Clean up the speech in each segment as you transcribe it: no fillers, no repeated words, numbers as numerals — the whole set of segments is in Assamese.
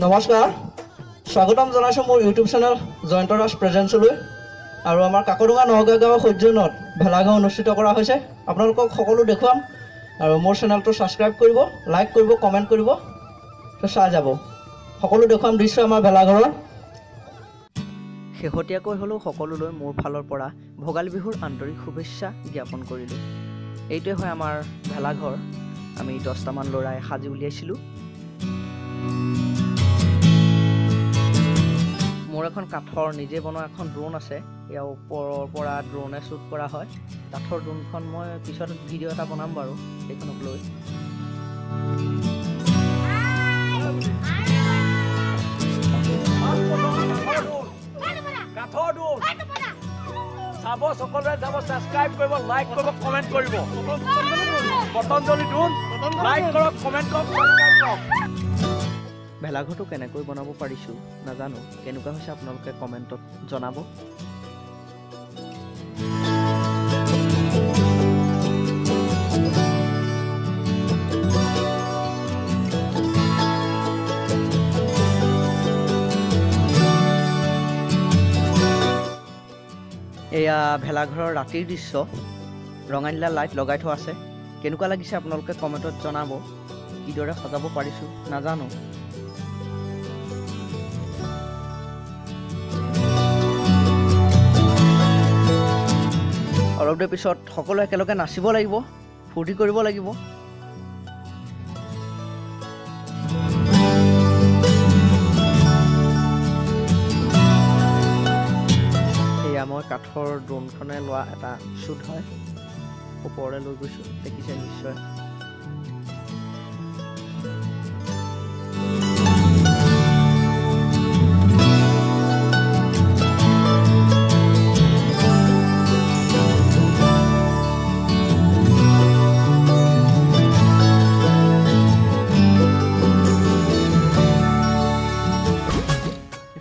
নমস্কাৰ, স্বাগতম জনাইছোঁ মোৰ ইউটিউব চেনেল জয়ন্ত দাস প্ৰেজেন্সলৈ। আৰু আমাৰ কাকডোঙা নগাঁও গাঁৱৰ সৌজন্যত ভেলাঘৰ অনুষ্ঠিত কৰা হৈছে। আপোনালোকক সকলো দেখুৱাম আৰু মোৰ চেনেলটো ছাবস্ক্ৰাইব কৰিব, লাইক কৰিব, কমেণ্ট কৰিব, চাই যাব। সকলো দেখুৱাম দৃশ্য আমাৰ ভেলাঘৰৰ। শেহতীয়াকৈ হ'লেও সকলোলৈ মোৰ ফালৰ পৰা ভোগালী বিহুৰ আন্তৰিক শুভেচ্ছা জ্ঞাপন কৰিলোঁ। এইটোৱে হয় আমাৰ ভেলাঘৰ। আমি 10টামান ল'ৰাই সাজি উলিয়াইছিলোঁ। মোৰ এখন কাঠৰ নিজে বনোৱা এখন ড্ৰোন আছে। ইয়াৰ ওপৰৰ পৰা ড্ৰোনে শ্বুট কৰা হয়। কাঠৰ ড্ৰোনখন মই পিছত ভিডিঅ' এটা বনাম বাৰু সেইখনক লৈ। চাব, সকলোৱে যাব, ছাবস্ক্ৰাইব কৰিব, লাইক কৰিব, কমেণ্ট কৰিব। পতঞ্জলি ড্ৰোন লাইক কৰক, কমেণ্ট কৰক, ছাবস্ক্ৰাইব কৰক। ভেলাঘৰটো কেনেকৈ বনাব পাৰিছোঁ নাজানো, কেনেকুৱা হৈছে আপোনালোকে কমেণ্টত জনাব। এয়া ভেলাঘৰৰ ৰাতিৰ দৃশ্য। ৰঙা নীলা লাইট লগাই থোৱা আছে। কেনেকুৱা লাগিছে আপোনালোকে কমেণ্টত জনাব। কিদৰে সজাব পাৰিছোঁ নাজানো। অলপ দেৰি পিছত সকলোৱে একেলগে নাচিব লাগিব, ফূৰ্তি কৰিব লাগিব। এয়া মই কাঠৰ ড্ৰোনখনে লোৱা এটা শ্বুট হয়। ওপৰলৈ লৈ গৈছোঁ, দেখিছে নিশ্চয়।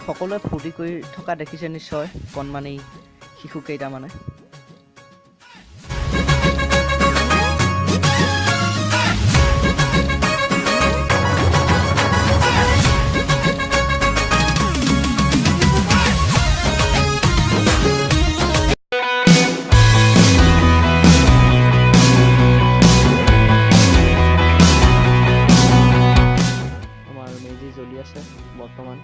সকলোৱে ফূৰ্তি কৰি থকা দেখিছে নিশ্চয়, কণমানি শিশু কেইটামানে। আমাৰ মেজি জ্বলি আছে বৰ্তমান।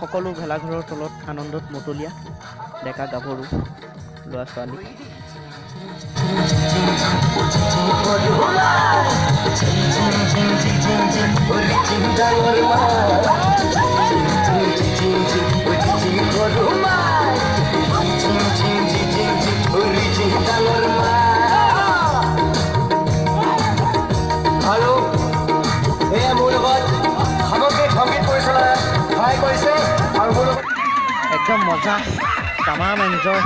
সকলো ভেলাঘৰৰ তলত আনন্দত মতলীয়া ডেকা গাভৰু ল'ৰা ছোৱালী। আৰু এয়া মোৰ লগত সামগ্ৰিক সংগীত পৰিচালনা সহায় কৰিছে আৰু মোৰ লগত একদম মজা, তামাম এনজয়।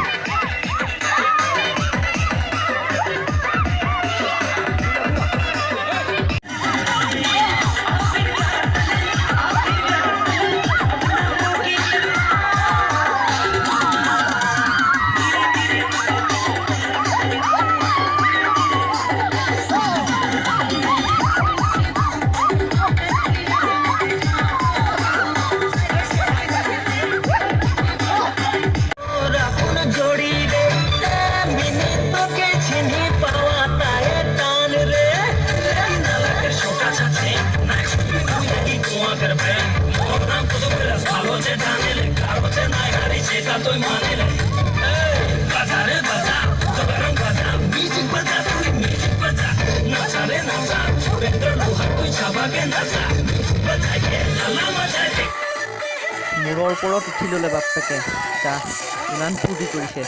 মূৰৰ ওপৰত উঠি ল'লে বাপেকে, ইমান ফূৰ্তি কৰিছে।